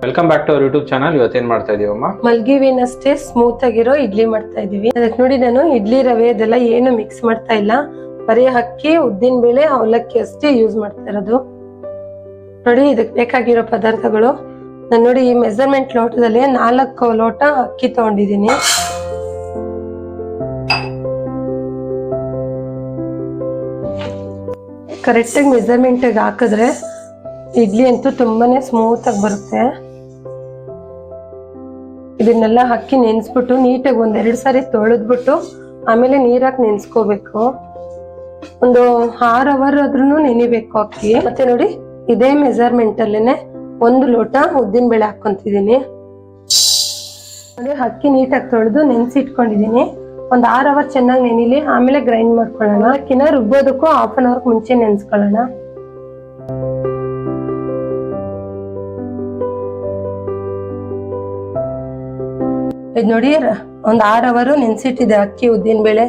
Welcome back to our YouTube channel. ಇವತ್ತೇನ್ ಮಾಡ್ತಾ ಇದೀವಮ್ಮ? ಮಲ್ಗಿವಿನಷ್ಟೇ ಸ್ಮೂತ್ ಆಗಿರೋ ಇಡ್ಲಿ ಮಾಡ್ತಾ ಇದೀವಿ. ಅದಕ್ಕೆ ನೋಡಿ ನಾನು ಇಡ್ಲಿ ರವೆ ಇದೆಲ್ಲ ಏನು ಮಿಕ್ಸ್ ಮಾಡ್ತಾ ಇಲ್ಲ, ಬರೀ ಅಕ್ಕಿ, ಉದ್ದಿನ ಬೇಳೆ, ಅವಲಕ್ಕಿ ಅಷ್ಟೇ ಯೂಸ್ ಮಾಡ್ತಾ ಇರೋದು. ನೋಡಿ ಇದಕ್ಕೆ ಬೇಕಾಗಿರೋ ಪದಾರ್ಥಗಳು ನಾನು ನೋಡಿ ಈ ಮೆಜರ್ಮೆಂಟ್ ಲೋಟದಲ್ಲಿ 4 ಲೋಟ ಅಕ್ಕಿ ತಗೊಂಡಿದ್ದೀನಿ. ಕರೆಕ್ಟಾಗಿ ಮೆಜರ್ಮೆಂಟ್ ಹಾಕಿದ್ರೆ ಇಡ್ಲಿ ಅಂತೂ ತುಂಬಾನೇ ಸ್ಮೂತ್ ಆಗಿ ಬರುತ್ತೆ. ಇದನ್ನೆಲ್ಲ ಅಕ್ಕಿ ನೆನ್ಸ್ಬಿಟ್ಟು ನೀಟಾಗಿ 1-2 ಸಾರಿ ತೊಳೆದ್ಬಿಟ್ಟು ಆಮೇಲೆ ನೀರಾಕಿ ನೆನ್ಸ್ಕೋಬೇಕು. ಒಂದು 6 ಅವರ್ ಆದ್ರೂ ನೆನಿಬೇಕು ಅಕ್ಕಿ. ಮತ್ತೆ ನೋಡಿ ಇದೇ ಮೆಜರ್ಮೆಂಟ್ ಅಲ್ಲೇನೆ 1 ಲೋಟ ಉದ್ದಿನ ಬೇಳೆ ಹಾಕೊಂತಿದ್ದೀನಿ. ನೋಡಿ ಅಕ್ಕಿ ನೀಟಾಗಿ ತೊಳೆದು ನೆನ್ಸಿಟ್ಕೊಂಡಿದ್ದೀನಿ. ಒಂದು 6 ಅವರ್ ಚೆನ್ನಾಗಿ ನೆನಿಲಿ, ಆಮೇಲೆ ಗ್ರೈಂಡ್ ಮಾಡ್ಕೊಳ್ಳೋಣ. ಅಕ್ಕಿನ ರುಬ್ಬೋದಕ್ಕೂ 1/2 ಅವರ್ ಮುಂಚೆ ನೆನ್ಸ್ಕೊಳ್ಳೋಣ. ಇದು ನೋಡಿ ಒಂದು 6 ಅವರ್ ನೆನ್ಸಿಟ್ಟಿದ್ದೆ ಅಕ್ಕಿ, ಉದ್ದಿನ ಬೇಳೆ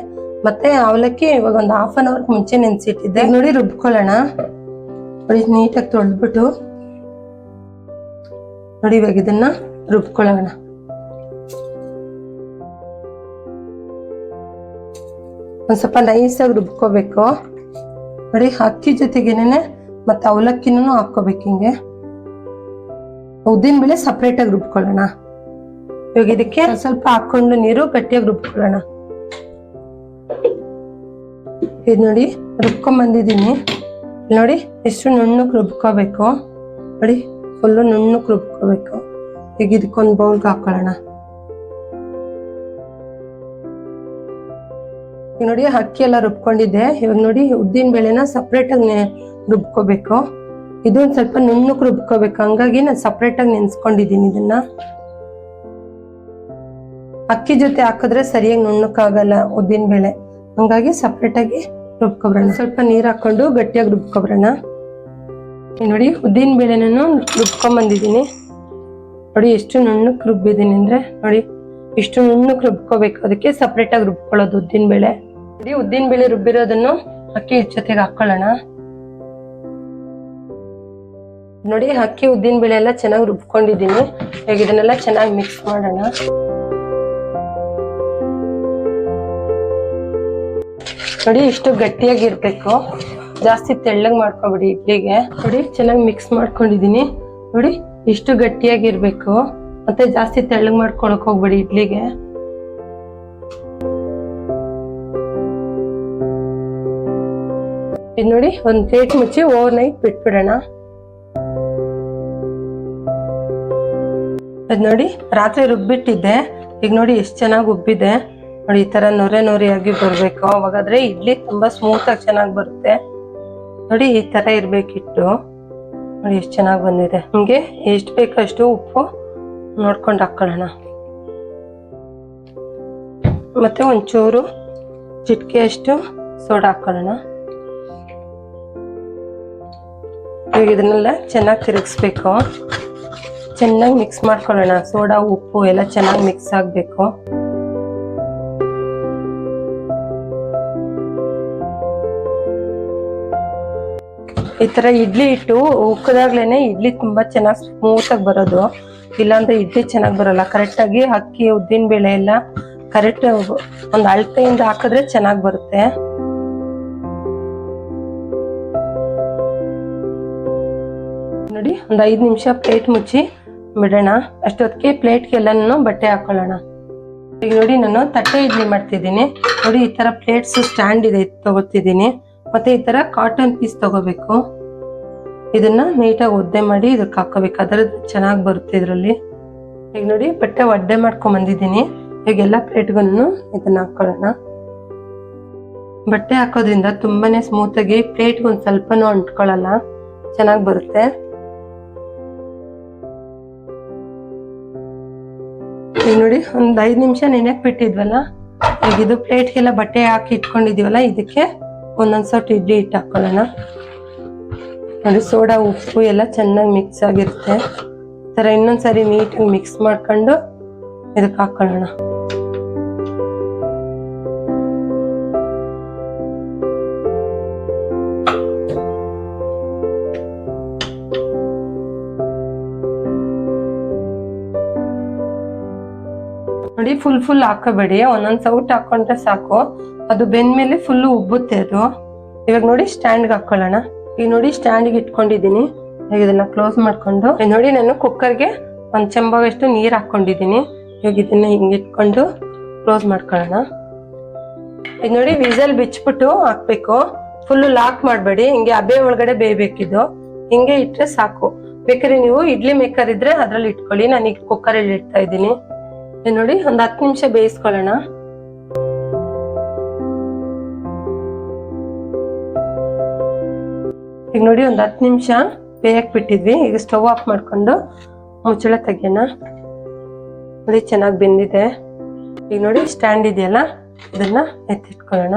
ಮತ್ತೆ ಅವಲಕ್ಕಿ. ಇವಾಗ ಒಂದು 1/2 ಅವರ್ ಮುಂಚೆ ನೆನ್ಸಿಟ್ಟಿದ್ದೆ. ನೋಡಿ ರುಬ್ಕೊಳ್ಳೋಣ. ನೋಡಿ ನೀಟಾಗಿ ತೊಳೆದ್ಬಿಟ್ಟು ನೋಡಿ ಇವಾಗ ಇದನ್ನ ರುಬ್ಕೊಳ್ಳೋಣ. ಒಂದ್ ಸ್ವಲ್ಪ ನೈಸಾಗಿ ರುಬ್ಕೋಬೇಕು. ನೋಡಿ ಅಕ್ಕಿ ಜೊತೆಗೇನೆ ಮತ್ತೆ ಅವಲಕ್ಕಿನೂ ಹಾಕೋಬೇಕು. ಹಿಂಗೆ ಉದ್ದಿನ ಬೇಳೆ ಸಪ್ರೇಟ್ ಆಗಿ ರುಬ್ಕೊಳ್ಳೋಣ. ಇವಾಗ ಇದಕ್ಕೆ ಸ್ವಲ್ಪ ಹಾಕೊಂಡು ನೀರು ಗಟ್ಟಿಯಾಗಿ ರುಬ್ಕೊಳ್ಳೋಣ. ಇದು ನೋಡಿ ರುಬ್ಕೊಂಡ್ ಬಂದಿದ್ದೀನಿ. ನೋಡಿ ಎಷ್ಟು ನುಣ್ಣಕ್ಕೆ ರುಬ್ಕೋಬೇಕು. ನೋಡಿ ಫುಲ್ಲು ನುಣ್ಣಕ್ಕೆ ರುಬ್ಕೋಬೇಕು. ಈಗ ಇದಕ್ಕೊಂದು ಬೌಲ್ಗೆ ಹಾಕೊಳ್ಳೋಣ. ಈಗ ನೋಡಿ ಅಕ್ಕಿ ಎಲ್ಲ ರುಬ್ಕೊಂಡಿದ್ದೆ. ಇವಾಗ ನೋಡಿ ಉದ್ದಿನ ಬೇಳೆನ ಸಪ್ರೇಟ್ ಆಗಿ ರುಬ್ಕೋಬೇಕು. ಇದೊಂದು ಸ್ವಲ್ಪ ನುಣ್ಣಕ್ಕೆ ರುಬ್ಕೋಬೇಕು. ಹಂಗಾಗಿ ನಾನು ಸಪ್ರೇಟ್ ಆಗಿ ನೆನ್ಸ್ಕೊಂಡಿದ್ದೀನಿ ಇದನ್ನ. ಅಕ್ಕಿ ಜೊತೆ ಹಾಕಿದ್ರೆ ಸರಿಯಾಗಿ ನುಣ್ಣಕ್ಕಾಗಲ್ಲ ಉದ್ದಿನ ಬೇಳೆ, ಹಂಗಾಗಿ ಸಪ್ರೇಟ್ ಆಗಿ ರುಬ್ಕೊಬ್ರೋಣ. ಸ್ವಲ್ಪ ನೀರ್ ಹಾಕೊಂಡು ಗಟ್ಟಿಯಾಗಿ ರುಬ್ಕೊಬ್ರೋಣ. ನೋಡಿ ಉದ್ದಿನ ಬೇಳೆನೂ ರುಬ್ಕೊಂಡ್ ಬಂದಿದ್ದೀನಿ. ನೋಡಿ ಎಷ್ಟು ನುಣ್ಣಕ್ಕೆ ರುಬ್ಬಿದ್ದೀನಿ ಅಂದ್ರೆ ನೋಡಿ ಇಷ್ಟು ನುಣ್ಣಕ್ಕೆ ರುಬ್ಕೋಬೇಕು. ಅದಕ್ಕೆ ಸಪ್ರೇಟ್ ಆಗಿ ರುಬ್ಕೊಳ್ಳೋದು ಉದ್ದಿನ ಬೇಳೆ. ನೋಡಿ ಉದ್ದಿನ ಬೇಳೆ ರುಬ್ಬಿರೋದನ್ನು ಅಕ್ಕಿ ಜೊತೆಗೆ ಹಾಕೊಳ್ಳೋಣ. ನೋಡಿ ಅಕ್ಕಿ ಉದ್ದಿನ ಬೇಳೆ ಎಲ್ಲ ಚೆನ್ನಾಗಿ ರುಬ್ಕೊಂಡಿದ್ದೀನಿ. ಈಗ ಇದನ್ನೆಲ್ಲ ಚೆನ್ನಾಗಿ ಮಿಕ್ಸ್ ಮಾಡೋಣ. ನೋಡಿ ಇಷ್ಟು ಗಟ್ಟಿಯಾಗಿರ್ಬೇಕು, ಜಾಸ್ತಿ ತೆಳ್ಳಗ್ ಮಾಡ್ಕೊಬಿಡಿ ಇಡ್ಲಿಗೆ. ನೋಡಿ ಚೆನ್ನಾಗಿ ಮಿಕ್ಸ್ ಮಾಡ್ಕೊಂಡಿದೀನಿ. ನೋಡಿ ಇಷ್ಟು ಗಟ್ಟಿಯಾಗಿರ್ಬೇಕು, ಮತ್ತೆ ಜಾಸ್ತಿ ತೆಳ್ಳಗ್ ಮಾಡ್ಕೊಳಕ್ ಹೋಗ್ಬೇಡಿ ಇಡ್ಲಿಗೆ. ಇದು ನೋಡಿ ಒಂದ್ ಪ್ಲೇಟ್ ಮುಚ್ಚಿ ಓವರ್ ನೈಟ್ ಬಿಟ್ಬಿಡೋಣ. ಅದ್ ನೋಡಿ ರಾತ್ರಿ ರುಬ್ಬಿಟ್ಟಿದ್ದೆ. ಈಗ ನೋಡಿ ಎಷ್ಟು ಚೆನ್ನಾಗಿ ಉಬ್ಬಿದೆ. ನೋಡಿ ಈ ತರ ನೊರೆ ಬರ್ಬೇಕು. ಅವಾಗಾದ್ರೆ ಇಡ್ಲಿ ತುಂಬಾ ಸ್ಮೂತ್ ಆಗಿ ಚೆನ್ನಾಗಿ ಬರುತ್ತೆ. ನೋಡಿ ಈ ತರ ಇರ್ಬೇಕಿಟ್ಟು. ನೋಡಿ ಎಷ್ಟು ಚೆನ್ನಾಗಿ ಬಂದಿದೆ. ನಿಮ್ಗೆ ಎಷ್ಟು ಬೇಕೋ ಅಷ್ಟು ಉಪ್ಪು ನೋಡ್ಕೊಂಡು ಹಾಕೊಳ್ಳೋಣ. ಮತ್ತೆ ಒಂಚೂರು ಚಿಟಿಕೆ ಅಷ್ಟು ಸೋಡಾ ಹಾಕೊಳ್ಳೋಣ. ಈಗ ಇದನ್ನೆಲ್ಲ ಚೆನ್ನಾಗಿ ತಿರುಗಿಸ್ಬೇಕು. ಚೆನ್ನಾಗಿ ಮಿಕ್ಸ್ ಮಾಡ್ಕೊಳ್ಳೋಣ. ಸೋಡಾ ಉಪ್ಪು ಎಲ್ಲ ಚೆನ್ನಾಗಿ ಮಿಕ್ಸ್ ಆಗ್ಬೇಕು. ಈ ತರ ಇಡ್ಲಿ ಇಟ್ಟು ಉಕ್ಕದಾಗ್ಲೇನೆ ಇಡ್ಲಿ ತುಂಬಾ ಚೆನ್ನಾಗಿ ಸ್ಮೂತ್ ಆಗಿ ಬರೋದು. ಇಲ್ಲಾಂದ್ರೆ ಇಡ್ಲಿ ಚೆನ್ನಾಗಿ ಬರಲ್ಲ. ಕರೆಕ್ಟ್ ಆಗಿ ಅಕ್ಕಿ ಉದ್ದಿನ ಬೇಳೆ ಎಲ್ಲ ಕರೆಕ್ಟ್ ಒಂದು ಅಳತೆಯಿಂದ ಹಾಕಿದ್ರೆ ಚೆನ್ನಾಗಿ ಬರುತ್ತೆ. ನೋಡಿ ಒಂದು 5 ನಿಮಿಷ ಪ್ಲೇಟ್ ಮುಚ್ಚಿ ಬಿಡೋಣ. ಅಷ್ಟೊತ್ತಿಗೆ ಪ್ಲೇಟ್ಗೆಲ್ಲನೂ ಬಟ್ಟೆ ಹಾಕೊಳ್ಳೋಣ. ಈಗ ನೋಡಿ ನಾನು ತಟ್ಟೆ ಇಡ್ಲಿ ಮಾಡ್ತಿದ್ದೀನಿ. ನೋಡಿ ಈ ತರ ಪ್ಲೇಟ್ಸ್ ಸ್ಟ್ಯಾಂಡ್ ಇದೆ ತಗೋತಿದ್ದೀನಿ. ಮತ್ತೆ ಈ ತರ ಕಾಟನ್ ಪೀಸ್ ತಗೋಬೇಕು. ಇದನ್ನ ನೀಟಾಗಿ ಒದ್ದೆ ಮಾಡಿ ಇದಕ್ಕೆ ಹಾಕೋಬೇಕು. ಅದರದ್ದು ಚೆನ್ನಾಗಿ ಬರುತ್ತೆ ಇದ್ರಲ್ಲಿ. ಈಗ ನೋಡಿ ಬಟ್ಟೆ ಒದ್ದೆ ಮಾಡ್ಕೊಂಡ್ ಬಂದಿದ್ದೀನಿ. ಈಗ ಎಲ್ಲ ಪ್ಲೇಟ್ಗಳನ್ನು ಇದನ್ನ ಹಾಕೊಳ್ಳೋಣ. ಬಟ್ಟೆ ಹಾಕೋದ್ರಿಂದ ತುಂಬಾನೇ ಸ್ಮೂತ್ ಆಗಿ ಪ್ಲೇಟ್ಗೆ ಒಂದ್ ಸ್ವಲ್ಪನೂ ಅಂಟ್ಕೊಳ್ಳಲ್ಲ, ಚೆನ್ನಾಗಿ ಬರುತ್ತೆ. ಈಗ ನೋಡಿ ಒಂದ್ 5 ನಿಮಿಷ ನೆನೆಕ್ ಬಿಟ್ಟಿದ್ವಲ್ಲ, ಈಗ ಇದು ಪ್ಲೇಟ್ಗೆಲ್ಲ ಬಟ್ಟೆ ಹಾಕಿ ಇಟ್ಕೊಂಡಿದೀವಲ್ಲ, ಇದಕ್ಕೆ ಒಂದೊಂದ್ ಸೊಟ್ಟು ಇಡ್ಲಿ ಹಿಟ್ಟು ಹಾಕೊಳ್ಳೋಣ. ನೋಡಿ ಸೋಡಾ ಉಪ್ಪು ಎಲ್ಲ ಚೆನ್ನಾಗಿ ಮಿಕ್ಸ್ ಆಗಿರುತ್ತೆ. ಈ ತರ ಇನ್ನೊಂದ್ಸರಿ ನೀಟಾಗಿ ಮಿಕ್ಸ್ ಮಾಡ್ಕೊಂಡು ಇದಕ್ಕೆ ಹಾಕೊಳ್ಳೋಣ. ನೋಡಿ ಫುಲ್ ಹಾಕೋಬೇಡಿ, ಒಂದೊಂದ್ ಸೌಟ್ ಹಾಕೊಂಡ್ರೆ ಸಾಕು. ಅದು ಬೆಂದ್ಮೇಲೆ ಫುಲ್ ಉಬ್ಬುತ್ತೆ ಅದು. ಇವಾಗ ನೋಡಿ ಸ್ಟ್ಯಾಂಡ್ಗೆ ಹಾಕೊಳ್ಳೋಣ. ಈಗ ನೋಡಿ ಸ್ಟ್ಯಾಂಡ್ಗೆ ಇಟ್ಕೊಂಡಿದ್ದೀನಿ. ಈಗ ಇದನ್ನ ಕ್ಲೋಸ್ ಮಾಡ್ಕೊಂಡು ನೋಡಿ ನಾನು ಕುಕ್ಕರ್ಗೆ ಒಂದ್ ಚೆಂಬಾಗಷ್ಟು ನೀರ್ ಹಾಕೊಂಡಿದ್ದೀನಿ. ಇವಾಗ ಇದನ್ನ ಹಿಂಗೆ ಇಟ್ಕೊಂಡು ಕ್ಲೋಸ್ ಮಾಡ್ಕೊಳ್ಳೋಣ. ಇದು ನೋಡಿ ವಿಸಲ್ ಬಿಚ್ಬಿಟ್ಟು ಹಾಕ್ಬೇಕು. ಫುಲ್ ಲಾಕ್ ಮಾಡಬೇಡಿ, ಹಿಂಗೆ ಹಬೆ ಒಳಗಡೆ ಬೇಯ್ಬೇಕಿದು. ಹಿಂಗೆ ಇಟ್ರೆ ಸಾಕು. ಬೇಕಾದ್ರೆ ನೀವು ಇಡ್ಲಿ ಮೇಕರ್ ಇದ್ರೆ ಅದ್ರಲ್ಲಿ ಇಟ್ಕೊಳ್ಳಿ, ನಾನೀಗ ಕುಕ್ಕರಲ್ಲಿ ಇಡ್ತಾ ಇದ್ದೀನಿ. ನೋಡಿ ಒಂದ್ 10 ನಿಮಿಷ ಬೇಯಿಸ್ಕೊಳ್ಳೋಣ. ಈಗ ನೋಡಿ ಒಂದ್ 10 ನಿಮಿಷ ಬೇಯಕ್ ಬಿಟ್ಟಿದ್ವಿ. ಈಗ ಸ್ಟವ್ ಆಫ್ ಮಾಡ್ಕೊಂಡು ಮುಚ್ಚಳ ತೆಗಿಯೋಣ. ನೋಡಿ ಚೆನ್ನಾಗಿ ಬೆಂದಿದೆ. ಈಗ ನೋಡಿ ಸ್ಟ್ಯಾಂಡ್ ಇದೆಯಲ್ಲ, ಇದನ್ನ ಎತ್ತಿಟ್ಕೊಳ್ಳೋಣ.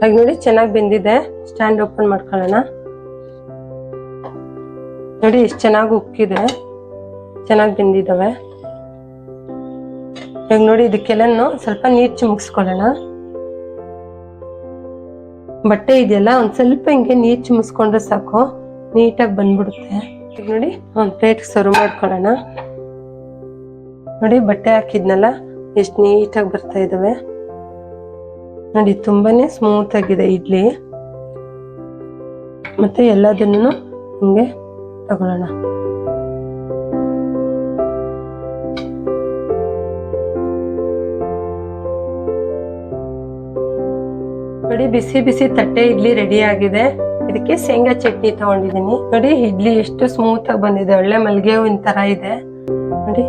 ಈಗ ನೋಡಿ ಚೆನ್ನಾಗಿ ಬೆಂದಿದೆ. ಸ್ಟ್ಯಾಂಡ್ ಓಪನ್ ಮಾಡ್ಕೊಳ್ಳೋಣ. ನೋಡಿ ಎಷ್ಟು ಚೆನ್ನಾಗಿ ಉಕ್ಕಿದೆ, ಚೆನ್ನಾಗಿ ಬೆಂದಿದ್ದಾವೆ. ಈಗ ನೋಡಿ ಇದಕ್ಕೆಲ್ಲನು ಸ್ವಲ್ಪ ನೀರ್ ಚಿಮುಕ್ಸ್ಕೊಳ್ಳೋಣ. ಬಟ್ಟೆ ಇದೆಯಲ್ಲ ಒಂದ್ ಸ್ವಲ್ಪ ಹಿಂಗೆ ನೀರ್ ಚಿಮುಕ್ಸ್ಕೊಂಡ್ರೆ ಸಾಕು, ನೀಟಾಗಿ ಬಂದ್ಬಿಡುತ್ತೆ. ಈಗ ನೋಡಿ ಒಂದ್ ಪ್ಲೇಟ್ ಸರ್ವ್ ಮಾಡ್ಕೊಳ್ಳೋಣ. ನೋಡಿ ಬಟ್ಟೆ ಹಾಕಿದ್ನಲ್ಲ ಎಷ್ಟು ನೀಟಾಗಿ ಬರ್ತಾ ಇದಾವೆ ನೋಡಿ. ತುಂಬಾನೇ ಸ್ಮೂತ್ ಆಗಿದೆ ಇಡ್ಲಿ. ಮತ್ತೆ ಎಲ್ಲದನ್ನು ಹಿಂಗೆ ತಗೊಳ್ಳೋಣ. ನೋಡಿ ಬಿಸಿ ಬಿಸಿ ತಟ್ಟೆ ಇಡ್ಲಿ ರೆಡಿ ಆಗಿದೆ. ಇದಕ್ಕೆ ಶೇಂಗಾ ಚಟ್ನಿ ತಗೊಂಡಿದ್ದೀನಿ. ನೋಡಿ ಇಡ್ಲಿ ಎಷ್ಟು ಸ್ಮೂತ್ ಆಗಿ ಬಂದಿದೆ, ಒಳ್ಳೆ ಮಲ್ಗೆ ಹೂವಿನ ತರ ಇದೆ ನೋಡಿ.